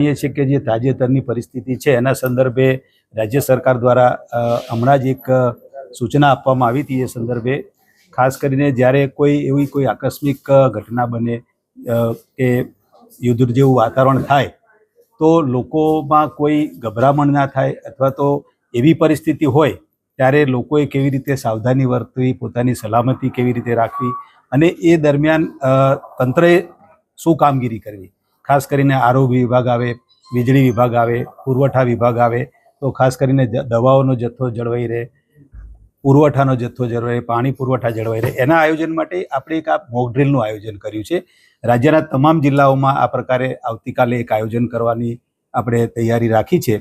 છે કે જે તાજેતરની પરિસ્થિતિ છે એના સંદર્ભે રાજ્ય સરકાર દ્વારા હમણાં જ એક સૂચના આપવામાં આવી હતી. એ સંદર્ભે ખાસ કરીને જ્યારે કોઈ આકસ્મિક ઘટના બને કે યુદ્ધ જેવું વાતાવરણ થાય તો લોકોમાં કોઈ ગભરામણ ના થાય અથવા તો એવી પરિસ્થિતિ હોય ત્યારે લોકોએ કેવી રીતે સાવધાની વર્તવી, પોતાની સલામતી કેવી રીતે રાખવી અને એ દરમિયાન તંત્રએ શું કામગીરી કરવી. ખાસ કરીને આરોગ્ય વિભાગ આવે, વીજળી વિભાગ આવે, પુરવઠા વિભાગ આવે તો ખાસ કરીને દવાઓનો જથ્થો જળવાઈ રહે, પુરવઠાનો જથ્થો જળવાઈ રહે, પાણી પુરવઠા જળવાઈ રહે. એના આયોજન માટે આપણે એક આ મોક ડ્રીલનું આયોજન કર્યું છે. રાજ્યના તમામ જિલ્લાઓમાં આ પ્રકારે આવતીકાલે એક આયોજન કરવાની આપણે તૈયારી રાખી છે.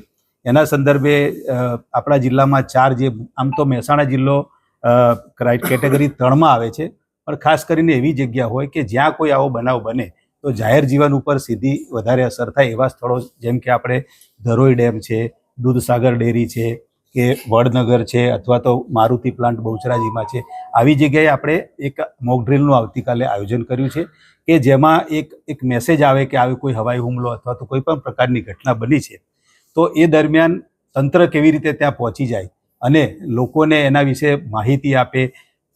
એના સંદર્ભે આપણા જિલ્લામાં 4 જે આમ તો મહેસાણા જિલ્લો કેટેગરી 3માં આવે છે, પણ ખાસ કરીને એવી જગ્યા હોય કે જ્યાં કોઈ આવો બનાવ બને તો જાહેર જીવન ઉપર સીધી વધારે અસર થાય એવા સ્થળો જેમ કે આપણે ધરોઈ ડેમ છે, દૂધસાગર ડેરી છે કે વડનગર છે અથવા તો મારુતિ પ્લાન્ટ બહુચરાજીમાં છે. આવી જગ્યાએ આપણે એક મોક ડ્રીલનું આવતીકાલે આયોજન કર્યું છે કે જેમાં એક મેસેજ આવે કે આવી કોઈ હવાઈ હુમલો અથવા તો કોઈ પણ પ્રકારની ઘટના બની છે તો એ દરમિયાન તંત્ર કેવી રીતે ત્યાં પહોંચી જાય અને લોકોને એના વિશે માહિતી આપે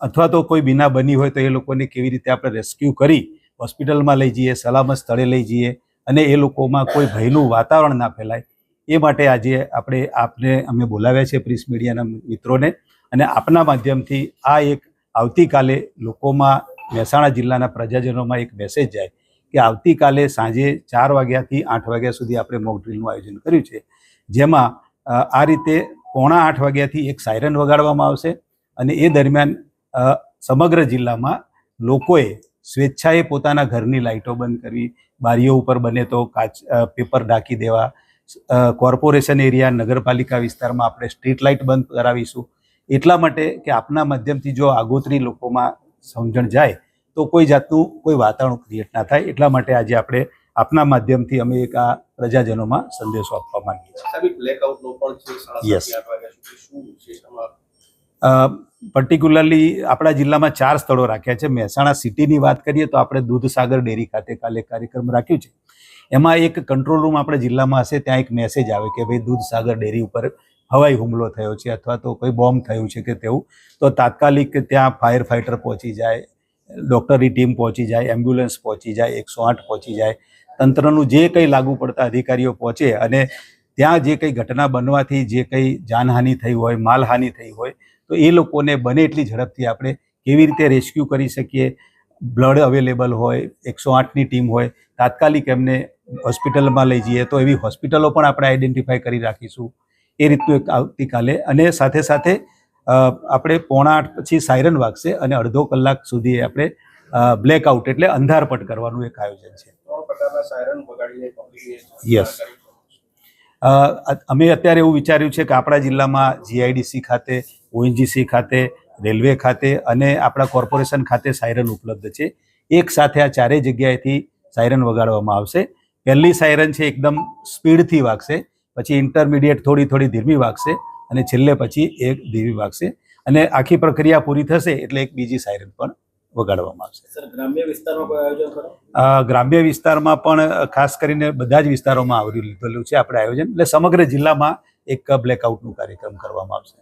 અથવા તો કોઈ બીના બની હોય તો એ લોકોને કેવી રીતે આપણે રેસ્ક્યુ કરી હોસ્પિટલમાં લઈ જઈએ, સલામત સ્થળે લઈ જઈએ અને એ લોકોમાં કોઈ ભયનું વાતાવરણ ના ફેલાય એ માટે આજે આપને અમે બોલાવ્યા છે પ્રેસ મીડિયાના મિત્રોને અને આપના માધ્યમથી આ એક આવતીકાલે લોકોમાં મહેસાણા જિલ્લાના પ્રજાજનોમાં એક મેસેજ જાય કે આવતીકાલે સાંજે 4 વાગ્યાથી 8 વાગ્યા સુધી આપણે મોક ડ્રીલનું આયોજન કર્યું છે, જેમાં આ રીતે 7:45 વાગ્યાથી એક સાયરન વગાડવામાં આવશે અને એ દરમિયાન સમગ્ર જિલ્લામાં લોકોએ સ્વેચ્છાએ પોતાના ઘરની લાઇટો બંધ કરવી, બારીઓ ઉપર બને તો પેપર ઢાંકી દેવા, કોર્પોરેશન એરિયા નગરપાલિકા વિસ્તારમાં આપણે સ્ટ્રીટ લાઇટ બંધ કરાવીશું એટલા માટે કે આપના માધ્યમથી જો આગોતરી લોકોમાં સમજણ જાય તો કોઈ જાતનું કોઈ વાતાવરણ ક્રિએટ ના થાય. એટલા માટે આજે આપણે આપના માધ્યમથી અમે એક આ પ્રજાજનોમાં સંદેશો આપવા માંગીએ છીએ. પર્ટિક્યુલરલી આપણા જિલ્લામાં 4 સ્થળો રાખ્યા છે. મહેસાણા સિટીની વાત કરીએ તો આપણે દૂધસાગર ડેરી ખાતે કાલે કાર્યક્રમ રાખ્યું છે. એમાં એક કંટ્રોલ રૂમ આપણે જિલ્લામાં હશે, ત્યાં એક મેસેજ આવે કે ભાઈ દૂધસાગર ડેરી ઉપર હવાઈ હુમલો થયો છે અથવા તો કોઈ બોમ્બ થયું છે કે તેવું, તો તાત્કાલિક ત્યાં ફાયર ફાઇટર પહોંચી જાય, ડૉક્ટરની ટીમ પહોંચી જાય, એમ્બ્યુલન્સ પહોંચી જાય, 108 પહોંચી જાય, તંત્રનું જે કંઈ લાગુ પડતા અધિકારીઓ પહોંચે અને ત્યાં જે કંઈ ઘટના બનવાથી જે કંઈ જાનહાનિ થઈ હોય, માલહાનિ થઈ હોય તો એ લોકોને બને એટલી ઝડપથી આપણે કેવી રીતે રેસ્ક્યુ કરી શકીએ. બ્લડ અવેલેબલ હોય, 108ની ટીમ હોય, તાત્કાલિક એમને હોસ્પિટલમાં લઈ જઈએ તો એવી હોસ્પિટલો પણ આપણે આઈડેન્ટિફાઈ કરી રાખીશું. એ રીતનું એક આવતીકાલે અને સાથે સાથે આપણે 7:45 પછી સાયરન વાગશે અને અડધો કલાક સુધી આપણે બ્લેકઆઉટ એટલે અંધારપટ કરવાનું એક આયોજન છે. યસ, અમે અત્યારે એવું વિચાર્યું છે કે આપણા જિલ્લામાં GIDC ખાતે, ONGC ખાતે, રેલવે ખાતે અને આપણા કોર્પોરેશન ખાતે સાયરન ઉપલબ્ધ છે. એક સાથે આ 4 જગ્યાએથી સાયરન વગાડવામાં આવશે. પહેલી સાયરન છે એકદમ સ્પીડથી વાગશે, પછી ઇન્ટરમીડિયેટ થોડી ધીમી વાગશે અને છેલ્લે પછી એક ધીમી વાગશે અને આખી પ્રક્રિયા પૂરી થશે એટલે એક બીજી સાયરન પણ વગાડવામાં આવશે. સર, ગ્રામ્ય વિસ્તારમાં કોઈ આયોજન કરો? ગ્રામ્ય વિસ્તારમાં પણ ખાસ કરીને બધા જ વિસ્તારોમાં આવરી લીધેલું છે આપણે આયોજન. એટલે સમગ્ર જિલ્લામાં એક બ્લેકઆઉટનું કાર્યક્રમ કરવામાં આવશે.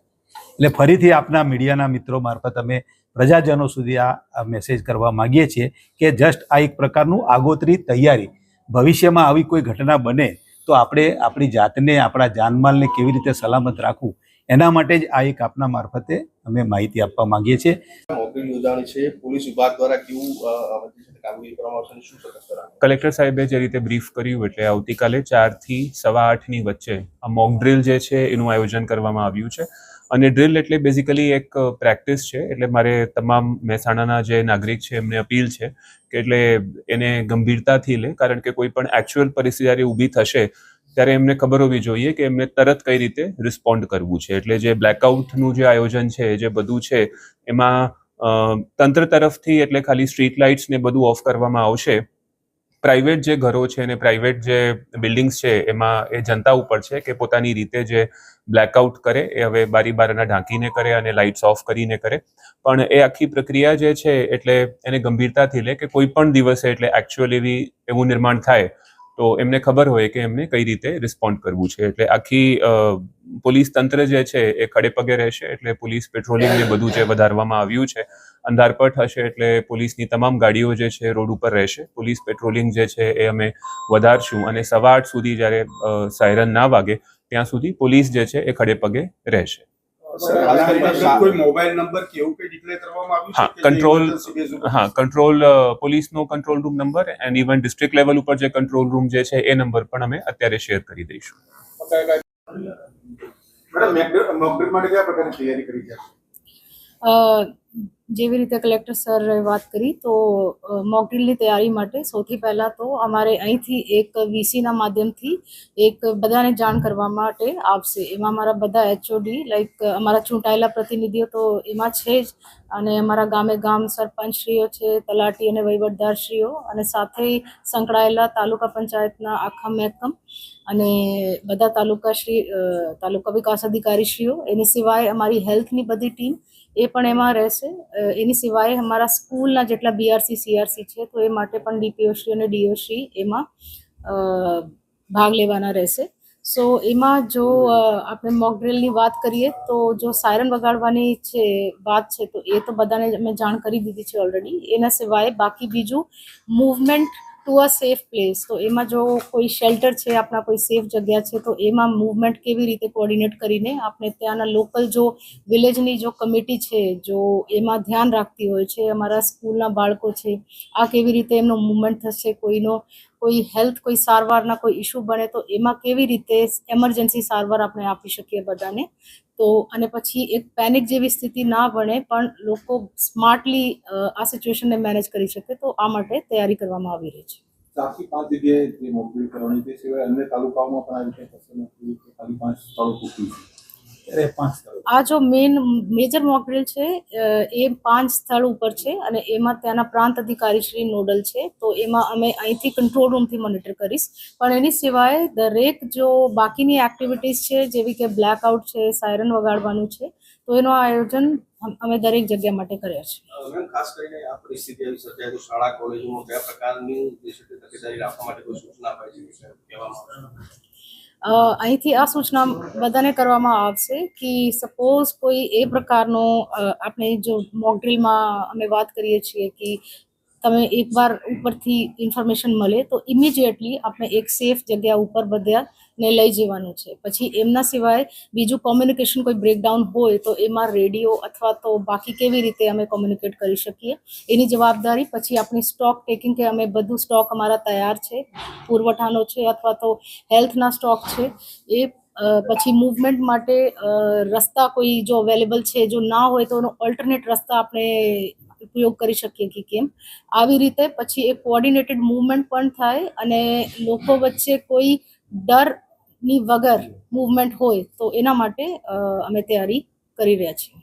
એટલે ફરીથી આપના મીડિયાના મિત્રો મારફત અમે પ્રજાજનો સુધી આ મેસેજ કરવા માગીએ છીએ કે જસ્ટ આ એક પ્રકારનું આગોતરી તૈયારી, ભવિષ્યમાં આવી કોઈ ઘટના બને તો આપણે આપણી જાતને, આપણા જાનમાલને કેવી રીતે સલામત રાખવું એના માટે જ આ એક આપના મારફતે અમે માહિતી આપવા માંગીએ છીએ. પોલીસ વિભાગ દ્વારા કેવું કામગીરી કરવામાં આવશે, શું સતર્કતા? કલેક્ટર સાહેબે જે રીતે બ્રીફ કર્યું એટલે આવતીકાલે 4 થી 8:15ની વચ્ચે આ મોક ડ્રીલ જે છે એનું આયોજન કરવામાં આવ્યું છે. અને ડ્રીલ એટલે બેઝિકલી એક પ્રેક્ટિસ છે. એટલે મારે તમામ મહેસાણાના જે નાગરિક છે એમને અપીલ છે કે એટલે એને ગંભીરતાથી લે, કારણ કે કોઈ પણ એકચ્યુઅલ પરિસ્થિતિ જ્યારે ઊભી થશે ત્યારે એમને ખબર હોવી જોઈએ કે એમને તરત કઈ રીતે રિસ્પોન્ડ કરવું છે. એટલે જે બ્લેકઆઉટનું જે આયોજન છે, જે બધું છે એમાં તંત્ર તરફથી એટલે ખાલી સ્ટ્રીટ લાઇટ્સ ને બધું ઓફ કરવામાં આવશે. પ્રાઇવેટ જે ઘરો છે અને પ્રાઇવેટ જે બિલ્ડિંગ્સ છે એમાં એ જનતા ઉપર છે કે પોતાની રીતે જે બ્લેકઆઉટ કરે એ હવે બારી બારણા ઢાંકીને કરે અને લાઇટ્સ ઓફ કરીને કરે. પણ એ આખી પ્રક્રિયા જે છે એટલે એને ગંભીરતાથી લે કે કોઈ પણ દિવસે એટલે એકચ્યુઅલી એવું નિર્માણ થાય તો એમને ખબર હોય કે એમને કઈ રીતે રિસ્પોન્ડ કરવું છે. એટલે આખી પોલીસ તંત્ર જે છે એ ખડે પગે રહેશે. એટલે પોલીસ પેટ્રોલિંગ ને બધું જે વધારવામાં આવ્યું છે. અંધારપટ હશે એટલે પોલીસની તમામ ગાડીઓ જે છે રોડ ઉપર રહેશે. પોલીસ પેટ્રોલિંગ જે છે એ અમે વધારશું અને 8:15 સુધી જ્યારે સાયરન ના વાગે ત્યાં સુધી પોલીસ જે છે એ ખડે પગે રહેશે. કોઈ મોબાઈલ નંબર કે એવું કંઈ ડિક્લેર કરવામાં આવ્યું હા, છે કે કંટ્રોલ emergency base ઉપર? હા કંટ્રોલ પોલીસનો control room number and even district level ઉપર જે કંટ્રોલ રૂમ જે છે એ નંબર પણ અમે અત્યારે શેર કરી દઈશું. મેડમ મોકડ્રીલ માટે કયા પ્રકારની તૈયારી કરી છે? જેવી રીતે કલેક્ટર સરે વાત કરી તો મોકડ્રીલની તૈયારી માટે સૌથી પહેલાં તો અમારે અહીંથી એક વીસીના માધ્યમથી એક બધાને જાણ કરવા માટે આવશે. એમાં અમારા બધા એચઓડી લાઈક અમારા ચૂંટાયેલા પ્રતિનિધિઓ તો એમાં છે જ, અને અમારા ગામે ગામ સરપંચશ્રીઓ છે, તલાટી અને વહીવટદારશ્રીઓ, અને સાથે સંકળાયેલા તાલુકા પંચાયતના આખા મહેકમ અને બધા તાલુકા વિકાસ અધિકારીશ્રીઓ. એની સિવાય અમારી હેલ્થની બધી ટીમ એ પણ એમાં રહેશે. એની સિવાય અમારા સ્કૂલના જેટલા બીઆરસી સીઆરસી છે તો એ માટે પણ ડીપીઓશ્રી અને ડીઓશ્રી એમાં ભાગ લેવાના રહેશે. સો એમાં જો આપણે મોકડ્રીલની વાત કરીએ તો જો સાયરન વગાડવાની છે વાત છે તો એ તો બધાને મેં જાણ કરી દીધી છે ઓલરેડી. એના સિવાય બાકી બીજું movement to a safe place, તો એમાં જો કોઈ શેલ્ટર છે, આપણા કોઈ સેફ જગ્યા છે, તો એમાં મૂવમેન્ટ કેવી રીતે કોર્ડિનેટ કરીને આપણે ત્યાંના લોકલ જો વિલેજની જો કમિટી છે જો એમાં ધ્યાન રાખતી હોય છે, અમારા સ્કૂલના બાળકો છે, આ કેવી રીતે એમનો મૂવમેન્ટ થશે, કોઈ હેલ્થ કોઈ સારવારના કોઈ ઇશ્યુ બને તો એમાં કેવી રીતે એમરજન્સી સારવાર આપણે આપી શકીએ બધાને. તો અને પછી એક પેનિક જેવી સ્થિતિ ના બને પણ લોકો સ્માર્ટલી આ સિચ્યુએશનને મેનેજ કરી શકે, તો આ માટે તૈયારી કરવામાં આવી રહી છે. 4 થી 5 જગ્યાએ જે મોકડ્રીલ કરવાની તે સિવાય અન્ય તાલુકાઓમાં પણ આવી રીતે થશે નથી કે ખાલી 5 સ્થળો પૂરતું છે? ત્યારે 5 સ્થળો. આ જો મેજર મોકડ્રીલ છે એ 5 સ્થળ ઉપર છે, અને એમાં ત્યાંના પ્રાંત અધિકારી શ્રી નોડલ છે, તો એમાં અમે અહીંથી કંટ્રોલ રૂમથી મોનિટર કરીશ. પણ એની સિવાય દરેક જો બાકીની એક્ટિવિટીઝ છે જેવી કે બ્લેકઆઉટ છે, સાયરન વગાડવાનું છે, તો એનું આયોજન અમે દરેક જગ્યા માટે કર્યા છે. મેમ, ખાસ કરીને આ પરિસ્થિતિ આવી સર્જાય તો શાળા કોલેજોમાં કયા પ્રકારની જે છે તે તકેદારી રાખવા માટે કોઈ સૂચના અપાઈ છે કે કહેવામાં આવશે? અહીંથી આ સૂચના બધાને કરવામાં આવશે કે સપોઝ કોઈ એ પ્રકારનો આપણે જો મોકડ્રીલમાં અમે વાત કરીએ છીએ કે તમે એકવાર ઉપરથી ઇન્ફોર્મેશન મળે તો ઇમિડિયેટલી આપણે એક સેફ જગ્યા ઉપર બધાને લઈ જવાનું છે. પછી એમના સિવાય બીજું કોમ્યુનિકેશન કોઈ બ્રેકડાઉન હોય તો એમાં રેડિયો અથવા તો બાકી કેવી રીતે અમે કોમ્યુનિકેટ કરી શકીએ એની જવાબદારી. પછી આપણી સ્ટોક ટેકિંગ કે અમે બધું સ્ટોક અમારા તૈયાર છે, પુરવઠાનો છે અથવા તો હેલ્થના સ્ટોક છે એ. પછી મૂવમેન્ટ માટે રસ્તા કોઈ જો અવેલેબલ છે, જો ના હોય તો એનો ઓલ્ટરનેટ રસ્તા આપણે ઉપયોગ કરી શકીએ કે કેમ. આવી રીતે પછી એક કોઓર્ડિનેટેડ મૂવમેન્ટ પણ થાય અને લોકો વચ્ચે કોઈ ડરની વગર મૂવમેન્ટ હોય, તો એના માટે અમે તૈયારી કરી રહ્યા છીએ.